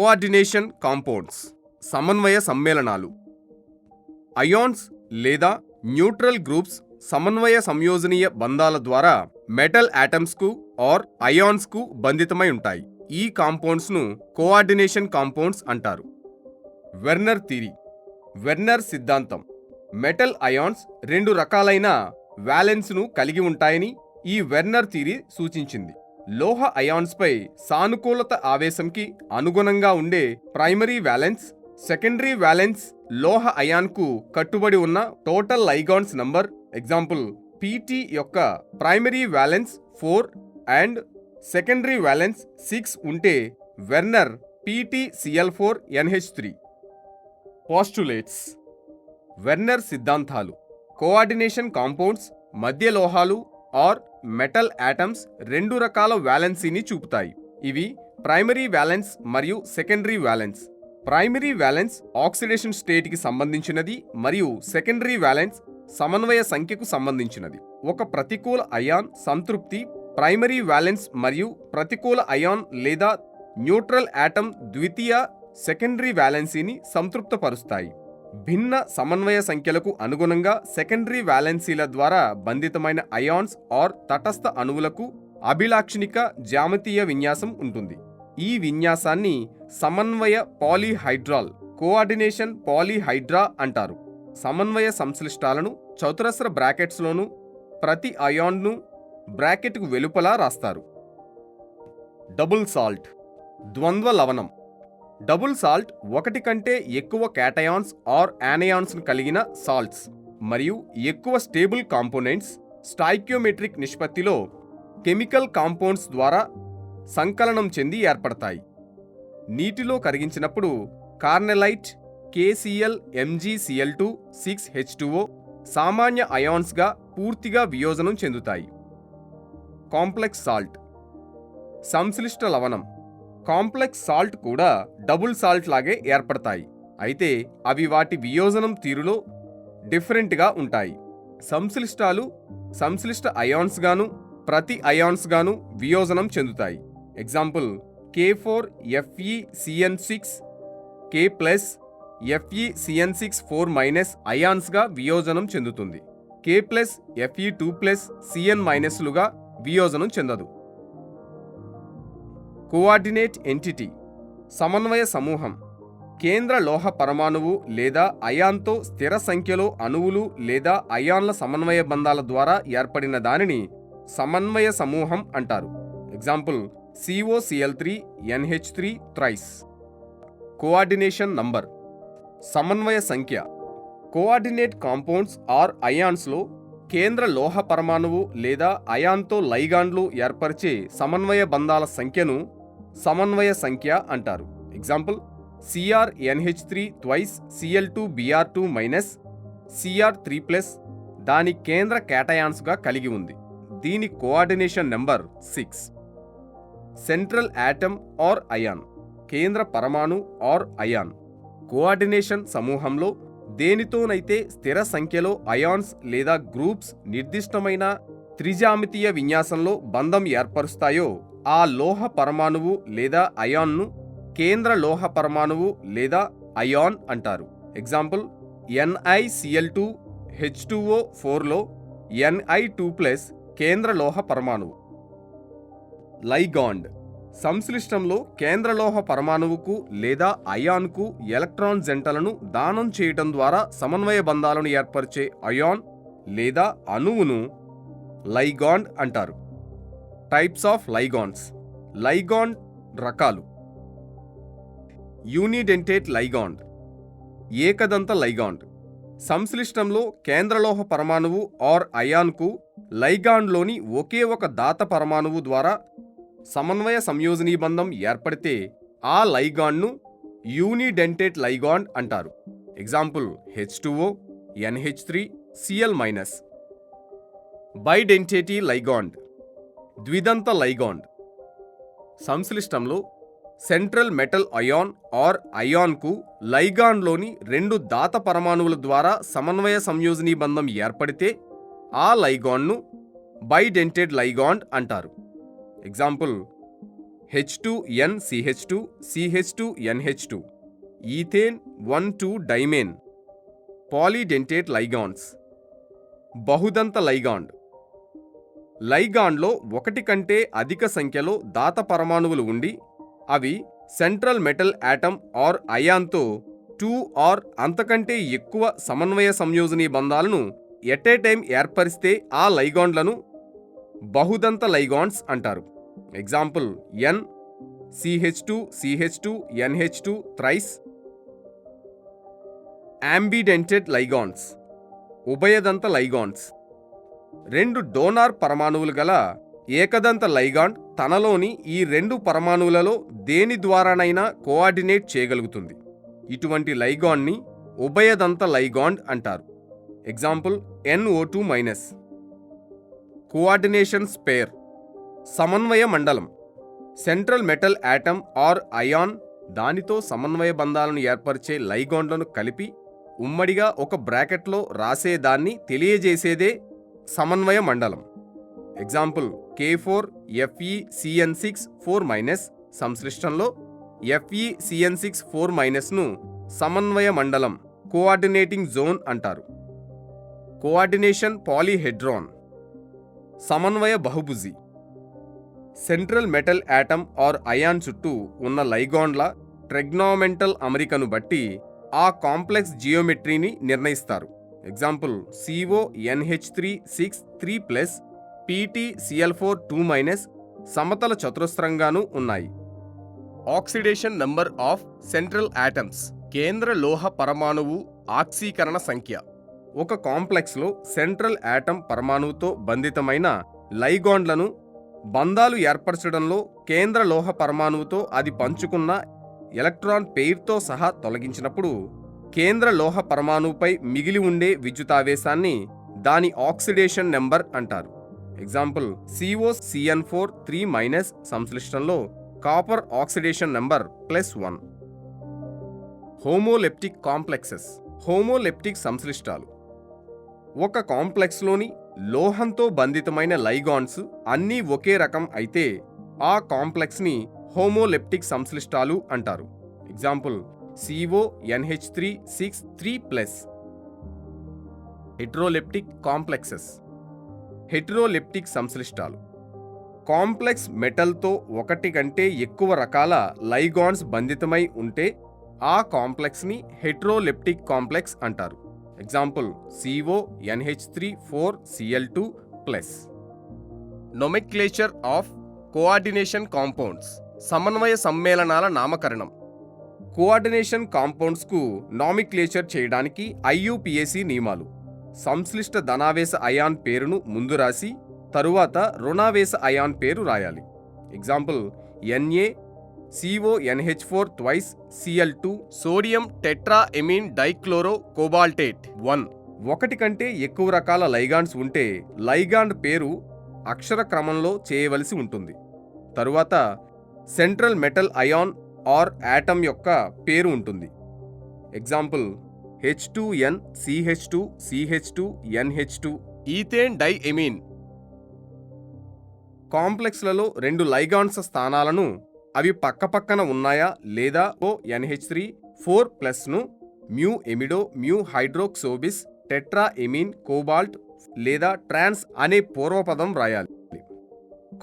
Coordination compounds సమన్వయ సమ్మేళనాలు. Ions లేదా న్యూట్రల్ గ్రూప్స్ సమన్వయ సంయోజనీయ బంధాల ద్వారా మెటల్ ఆటమ్స్కు ఆర్ అయాన్స్కు బంధితమై ఉంటాయి. ఈ కాంపౌండ్స్ను కోఆర్డినేషన్ కాంపౌండ్స్ అంటారు. Werner theory. వెర్నర్ సిద్ధాంతం మెటల్ అయాన్స్ రెండు రకాలైన వ్యాలెన్స్ను కలిగి ఉంటాయని ఈ వెర్నర్ థియరీ సూచించింది. లోహ అయాన్స్పై సానుకూలత ఆవేశంకి అనుగుణంగా ఉండే ప్రైమరీ వ్యాలెన్స్, సెకండరీ వ్యాలెన్స్ లోహ అయాన్కు కట్టుబడి ఉన్న total ligands number example Pt యొక్క primary valence 4 and secondary valence 6 ఉంటే వెర్నర్ PtCl4NH3. పోస్టులేట్స్. వెర్నర్ సిద్ధాంతాలు కోఆర్డినేషన్ కాంపౌండ్స్ మధ్య లోహాలు ఆర్ మెటల్ ఆటమ్స్ రెండు రకాల వ్యాలెన్సీని చూపుతాయి. ఇవి ప్రైమరీ వ్యాలెన్స్ మరియు secondary valence. Primary valence oxidation స్టేట్కి సంబంధించినది మరియు సెకండరీ వ్యాలెన్స్ సమన్వయ సంఖ్యకు సంబంధించినది. ఒక ప్రతికూల అయాన్ సంతృప్తి ప్రైమరీ వ్యాలెన్స్ మరియు ప్రతికూల అయాన్ లేదా న్యూట్రల్ ఆటమ్ ద్వితీయ సెకండరీ వ్యాలెన్సీని సంతృప్తపరుస్తాయి. భిన్న సమన్వయ సంఖ్యలకు అనుగుణంగా సెకండరీ వ్యాలెన్సీల ద్వారా బంధితమైన అయాన్స్ ఆర్ తటస్థ అణువులకు అభిలాక్షణిక జ్యామితీయ విన్యాసం ఉంటుంది. ఈ విన్యాసాన్ని సమన్వయ పాలీహైడ్రాల్ కోఆర్డినేషన్ పాలీహైడ్రా అంటారు. సమన్వయ సంశ్లిష్టాలను చతురస్ర బ్రాకెట్స్లోను ప్రతి అయాన్ను బ్రాకెట్కు వెలుపల రాస్తారు. డబుల్ సాల్ట్ ద్వంద్వ లవణం. డబుల్ సాల్ట్ ఒకటి కంటే ఎక్కువ క్యాటయాన్స్ ఆర్ యానయాన్స్ కలిగిన సాల్ట్స్ మరియు ఎక్కువ స్టేబుల్ కాంపోనెంట్స్ స్టాయిక్యోమెట్రిక్ నిష్పత్తిలో కెమికల్ కాంపౌండ్స్ ద్వారా సంకలనం చెంది ఏర్పడతాయి. నీటిలో కరిగించినప్పుడు కార్నెలైట్ KCl MgCl2 6H2O సామాన్య అయాన్స్గా పూర్తిగా వియోజనం చెందుతాయి. కాంప్లెక్స్ సాల్ట్ సంశ్లిష్ట లవణం. కాంప్లెక్స్ సాల్ట్ కూడా డబుల్ సాల్ట్ లాగే ఏర్పడతాయి, అయితే అవి వాటి వియోజనం తీరులో డిఫరెంట్గా ఉంటాయి. సంశ్లిష్టాలు సంశ్లిష్ట అయాన్స్ గాను ప్రతి అయాన్స్ గాను వియోజనం చెందుతాయి. Example K4FeCN6 K plus FeCN6 4- అయాన్స్గా వియోజనం చెందుతుంది. K plus Fe2 plus Cn- లుగా వియోజనం చెందదు. కోఆర్డినేట్ ఎంటిటీ సమన్వయ సమూహం. కేంద్ర లోహ పరమాణువు లేదా అయాన్తో స్థిర సంఖ్యలో అణువులు లేదా అయాన్ల సమన్వయ బంధాల ద్వారా ఏర్పడిన దానిని సమన్వయ సమూహం అంటారు. Example COCl3NH3 thrice. Coordination number సమన్వయ సంఖ్య. కోఆర్డినేట్ కాంపౌండ్స్ ఆర్ అయాన్స్లో కేంద్ర లోహ పరమాణువు లేదా అయాన్తో లైగాండ్లు ఏర్పరిచే సమన్వయ బంధాల సంఖ్యను సమన్వయ సంఖ్య అంటారు. Example CrNH3 twice Cl2Br2 Cr3+ దాని కేంద్ర క్యాటయాన్స్గా కలిగి ఉంది. దీని coordination number 6. Central atom or ion కేంద్ర పరమాణు ఆర్ అయాన్. కోఆర్డినేషన్ సమూహంలో దేనితోనైతే స్థిర సంఖ్యలో అయాన్స్ లేదా గ్రూప్స్ నిర్దిష్టమైన త్రిజామితీయ విన్యాసంలో బంధం ఏర్పరుస్తాయో ఆ లోహ పరమాణువు లేదా అయాన్ను కేంద్ర లోహ పరమాణువు లేదా అయాన్ అంటారు. ఎగ్జాంపుల్ NiCl2H2O4లో Ni2+ కేంద్ర లోహ పరమాణువు. లైగాండ్ సంశ్లిష్టంలో కేంద్రలోహ పరమాణువుకు లేదా అయాన్కు ఎలక్ట్రాన్ జంటలను దానం చేయటం ద్వారా సమన్వయ బంధాలను ఏర్పరిచే అయాన్ లేదా అణువును లైగాండ్ అంటారు. Types of ligands. లైగాండ్ రకాలు. యూనిడెంటేట్ లైగాండ్ ఏకదంత లైగాండ్. సంశ్లిష్టంలో కేంద్రలోహ పరమాణువు ఆర్ అయాన్కు లైగాండ్లోని ఒకే ఒక దాత పరమాణువు ద్వారా సమన్వయ సంయోజనీ బంధం ఏర్పడితే ఆ లైగాండ్ను యూనిడెంటేట్ లైగాండ్ అంటారు. Example H2O NH3 Cl-. Bidentate ligand ద్విదంత లైగాండ్. సంశ్లిష్టంలో సెంట్రల్ మెటల్ అయాన్ ఆర్ అయాన్కు లైగాండ్లోని రెండు దాత పరమాణువుల ద్వారా సమన్వయ సంయోజనీ బంధం ఏర్పడితే ఆ లైగాండ్ను బైడెంటెడ్ లైగాండ్ అంటారు. Example H2NCH2 CH2NH2 ethane 1,2 diamine polydentate ligands బహుదంత లైగాండ్ లైగాండ్లో ఒకటి కంటే అధిక సంఖ్యలో దాత పరమాణువులు ఉండి అవి సెంట్రల్ మెటల్ యాటమ్ ఆర్ అయాన్తో 2 ఆర్ అంతకంటే ఎక్కువ సమన్వయ సంయోజనీ బంధాలను ఎట్ ఏ టైం ఏర్పరిస్తే ఆ లైగాండ్లను బహుదంత లైగాండ్స్ అంటారు. Example N CH2 CH2 NH2 thrice. Ambidentate ligands ఉభయదంత లైగాండ్స్ రెండు డోనార్ పరమాణువులు గల ఏకదంత లైగాండ్ తనలోని ఈ రెండు పరమాణువులలో దేని ద్వారానైనా కోఆర్డినేట్ చేయగలుగుతుంది. ఇటువంటి లైగాండ్ని ఉభయదంత లైగాండ్ అంటారు. Example NO2-. కోఆర్డినేషన్ స్పేర్ సమన్వయ మండలం central metal atom or ion దానితో సమన్వయ బంధాలను ఏర్పరిచే లైగాండ్లను కలిపి ఉమ్మడిగా ఒక బ్రాకెట్లో రాసేదాన్ని తెలియజేసేదే సమన్వయ మండలం. ఎగ్జాంపుల్ K4FeCN6 4- సంశ్లిష్టంలో FeCN6 4- సమన్వయ మండలం కోఆర్డినేటింగ్ జోన్ అంటారు. కోఆర్డినేషన్ పాలీహెడ్రాన్ సమన్వయ బహుభుజి central metal atom or ion చుట్టూ ఉన్న లైగాండ్ల ట్రిగ్నామెంటల్ అమరికను బట్టి ఆ కాంప్లెక్స్ జియోమెట్రీని నిర్ణయిస్తారు. ఎగ్జాంపుల్ CONH3 6 PTCl4 2- సమతల చతురస్రంగానూ ఉన్నాయి. Oxidation number of central atoms కేంద్ర లోహ పరమాణువు ఆక్సీకరణ సంఖ్య ఒక కాంప్లెక్స్లో సెంట్రల్ యాటమ్ పరమాణువుతో బంధితమైన లైగాండ్లను బంధాలు ఏర్పరచడంలో కేంద్ర లోహ పరమాణువుతో అది పంచుకున్న ఎలక్ట్రాన్ పెయిర్తో సహా తొలగించినప్పుడు కేంద్ర లోహ పరమాణువుపై మిగిలి ఉండే విద్యుతావేశాన్ని దాని ఆక్సిడేషన్ నెంబర్ అంటారు. ఎగ్జాంపుల్ COCN4 3- సంశ్లిష్టంలో copper oxidation number +1. Homoleptic complexes homoleptic సంశ్లిష్టాలు ఒక కాంప్లెక్స్లోని లోహంతో బంధితమైన లైగాండ్స్ అన్నీ ఒకే రకం అయితే ఆ కాంప్లెక్స్ని హోమోలెప్టిక్ సంశ్లిష్టాలు అంటారు. Example CONH3 6 3+. Heteroleptic complexes heteroleptic సంశ్లిష్టాలు కాంప్లెక్స్ మెటల్తో ఒకటి కంటే ఎక్కువ రకాల లైగాండ్స్ బంధితమై ఉంటే ఆ కాంప్లెక్స్ని హెట్రోలెప్టిక్ కాంప్లెక్స్ అంటారు. Example CONH3 4Cl2+. Nomenclature of coordination compounds సమన్వయ సమ్మేళనాల నామకరణం కోఆర్డినేషన్ కాంపౌండ్స్కు నామిక్లేచర్ చేయడానికి IUPAC నియమాలు. సంశ్లిష్ట ధనావేశ అయాన్ పేరును ముందు రాసి తరువాత రుణావేశ అయాన్ పేరు రాయాలి. Example Na CONH4 twice Cl2 sodium tetraammine dichloro cobaltate 1. ఒకటి కంటే ఎక్కువ రకాల లైగాండ్స్ ఉంటే లైగాండ్ పేరు అక్షర క్రమంలో చేయవలసి ఉంటుంది. తరువాత central metal ion or atom యొక్క పేరు ఉంటుంది. Example H2N CH2 CH2 NH2 ethane డైఎమీన్. కాంప్లెక్స్లలో రెండు లైగాండ్స్ స్థానాలను అవి పక్కపక్కన ఉన్నాయా లేదా NH3 4+ను mu amido mu hydroxobis tetra ammine cobalt లేదా ట్రాన్స్ అనే పూర్వపదం రాయాలి.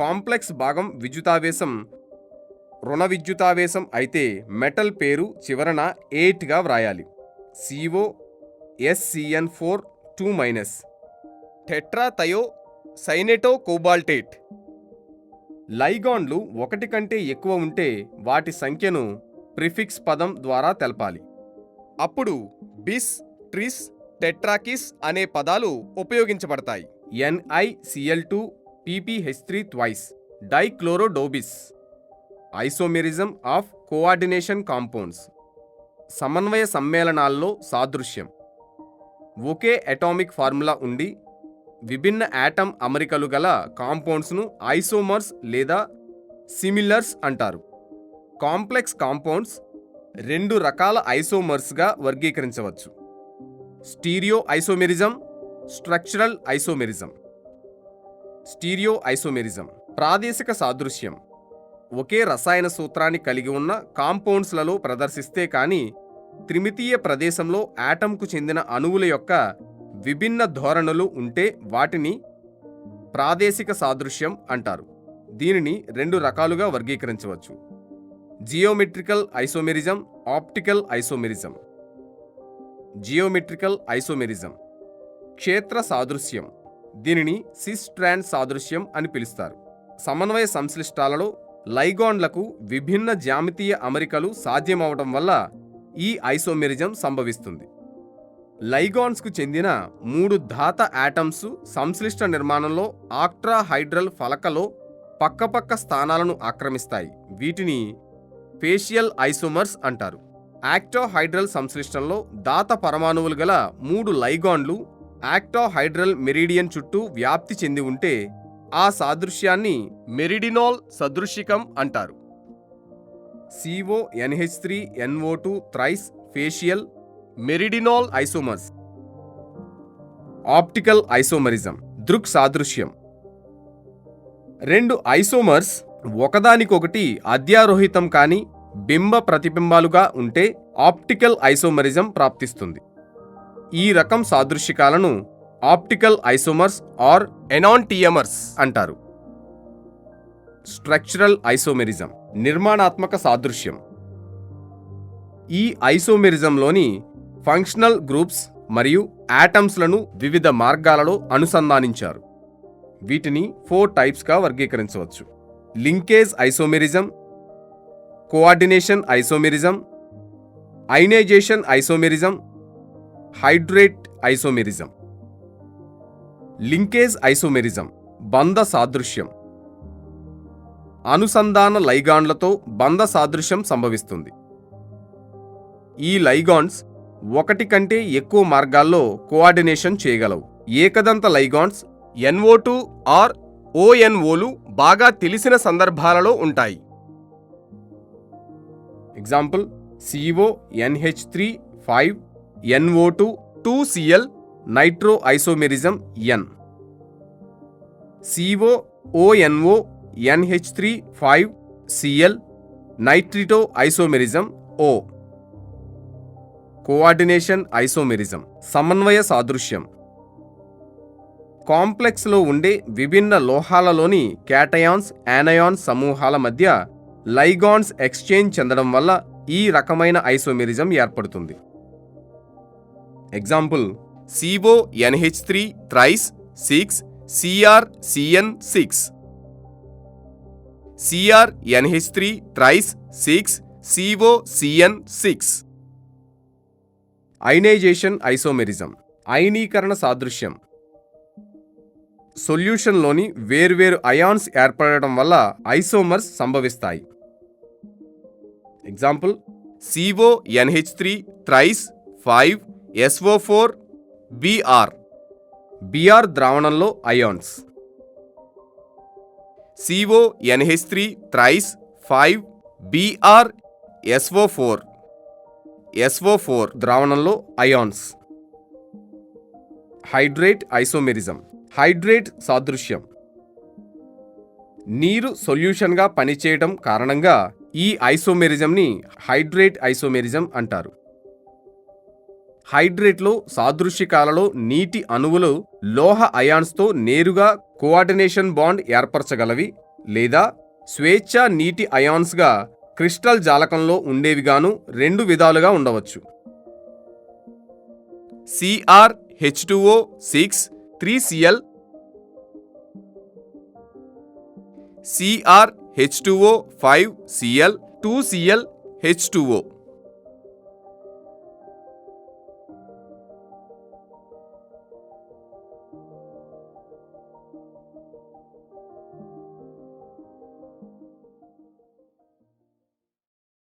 కాంప్లెక్స్ భాగం విద్యుతావేశం రుణ విద్యుతావేశం అయితే మెటల్ పేరు చివరన 8గా వ్రాయాలి. COSCN4 2- టెట్రాథయో సైనెటో కోబాల్టేట్. లైగాండ్లు ఒకటి కంటే ఎక్కువ ఉంటే వాటి సంఖ్యను ప్రిఫిక్స్ పదం ద్వారా తెలపాలి. అప్పుడు బిస్, ట్రిస్, టెట్రాకిస్ అనే పదాలు ఉపయోగించబడతాయి. NiCl2 PPH3 twice dichloridobis. Isomerism of coordination compounds సమన్వయ సమ్మేళనాల్లో సాదృశ్యం. ఒకే అటామిక్ ఫార్ములా ఉండి విభిన్న యాటమ్ అమరికలు గల కాంపౌండ్స్ను ఐసోమర్స్ లేదా సిమిలర్స్ అంటారు. కాంప్లెక్స్ కాంపౌండ్స్ రెండు రకాల ఐసోమర్స్గా వర్గీకరించవచ్చు: stereo isomerism, structural isomerism. Stereo isomerism ప్రాదేశిక సాదృశ్యం. ఒకే రసాయన సూత్రాన్ని కలిగి ఉన్న కాంపౌండ్స్లలో ప్రదర్శిస్తే కానీ త్రిమితీయ ప్రదేశంలో యాటంకు చెందిన అణువుల యొక్క విభిన్న ధోరణులు ఉంటే వాటిని ప్రాదేశిక సాదృశ్యం అంటారు. దీనిని 2 రకాలుగా వర్గీకరించవచ్చు: geometrical isomerism, optical isomerism. Geometrical isomerism క్షేత్ర సాదృశ్యం, దీనిని సిస్ స్ట్రాండ్ సాదృశ్యం అని పిలుస్తారు. సమన్వయ సంశ్లిష్టాలలో లైగాండ్లకు విభిన్న జ్యామితీయ అమరికలు సాధ్యమవడం వల్ల ఈ ఐసోమెరిజం సంభవిస్తుంది. లైగాండ్స్కు చెందిన 3 ధాత యాటమ్స్ సంశ్లిష్ట నిర్మాణంలో ఆక్ట్రాహైడ్రల్ ఫలకలో పక్కపక్క స్థానాలను ఆక్రమిస్తాయి. వీటిని ఫేషియల్ ఐసోమర్స్ అంటారు. ఆక్టాహైడ్రల్ సంశ్లిష్టంలో దాత పరమాణువులు గల 3 లైగాండ్లు ఆక్టాహైడ్రల్ మెరిడియన్ చుట్టూ వ్యాప్తి చెంది ఉంటే ఆ సాదృశ్యాన్ని మెరిడినాల్ సదృశికం అంటారు. CONH3NO2 thrice facial meridional isomers. Optical isomerism దృక్ సాదృశ్యం. 2 ఐసోమర్స్ ఒకదానికొకటి అధ్యారోహితం కాని బింబ ప్రతిబింబాలుగా ఉంటే ఆప్టికల్ ఐసోమరిజం ప్రాప్తిస్తుంది. ఈ రకం సాదృశ్యకాలను ఆప్టికల్ ఐసోమర్స్ ఆర్ ఎనాంటియమర్స్ అంటారు. స్ట్రక్చరల్ ఐసోమెరిజం నిర్మాణాత్మక సాదృశ్యం. ఈ ఐసోమెరిజంలోని ఫంక్షనల్ గ్రూప్స్ మరియు యాటమ్స్లను వివిధ మార్గాలలో అనుసంధానించారు. వీటిని 4 టైప్స్గా వర్గీకరించవచ్చు: linkage isomerism, coordination isomerism, ionisation isomerism, hydrate isomerism. Linkage isomerism బంధ సాదృశ్యం. అనుసంధాన లైగాండ్లతో బంధ సాదృశ్యం సంభవిస్తుంది. ఈ లైగాండ్స్ ఒకటి కంటే ఎక్కువ మార్గాల్లో కోఆర్డినేషన్ చేయగలవు. ఏకదంత లైగాండ్స్ NO2 ఆర్ ONOలు బాగా తెలిసిన సందర్భాలలో ఉంటాయి. Example: CONH3 5NO2 2Cl nitro isomerism N. COONO NH3 5Cl nitrito isomerism O. Coordination isomerism సమన్వయ సాదృశ్యం. కాంప్లెక్స్లో ఉండే విభిన్న లోహాలలోని క్యాటయాన్స్, యానయాన్స్ సమూహాల మధ్య లైగాండ్స్ ఎక్స్చేంజ్ చెందడం వల్ల ఈ రకమైన ఐసోమెరిజం ఏర్పడుతుంది. Example: CONH3 thrice 6 CrCN6. CrNH3 thrice 6 COCN6. Ionisation isomerism అయనీకరణ సాదృశ్యం. సొల్యూషన్లోని వేర్వేరు అయాన్స్ ఏర్పడటం వల్ల ఐసోమర్స్ సంభవిస్తాయి. Example: CONH3 thrice 5 SO4 Br. Br ద్రావణంలో ions. CONH3 thrice 5 Br SO4. SO4 ద్రావణంలో అయాన్స్. హైడ్రేట్ ఐసోమెరిజం హైడ్రేట్ సాదృశ్యం. నీరు సొల్యూషన్గా పనిచేయడం కారణంగా ఈ ఐసోమెరిజంని హైడ్రేట్ ఐసోమెరిజం అంటారు. హైడ్రేట్లో సాదృశ్యకాలలో నీటి అణువులు లోహ అయాన్స్తో నేరుగా కోఆర్డినేషన్ బాండ్ ఏర్పరచగలవి లేదా స్వేచ్ఛా నీటి అయాన్స్గా క్రిస్టల్ జాలకంలో ఉండేవిగాను 2 విధాలుగా ఉండవచ్చు. CrH2O 6 3Cl CrH2O 5Cl 2Cl H2O.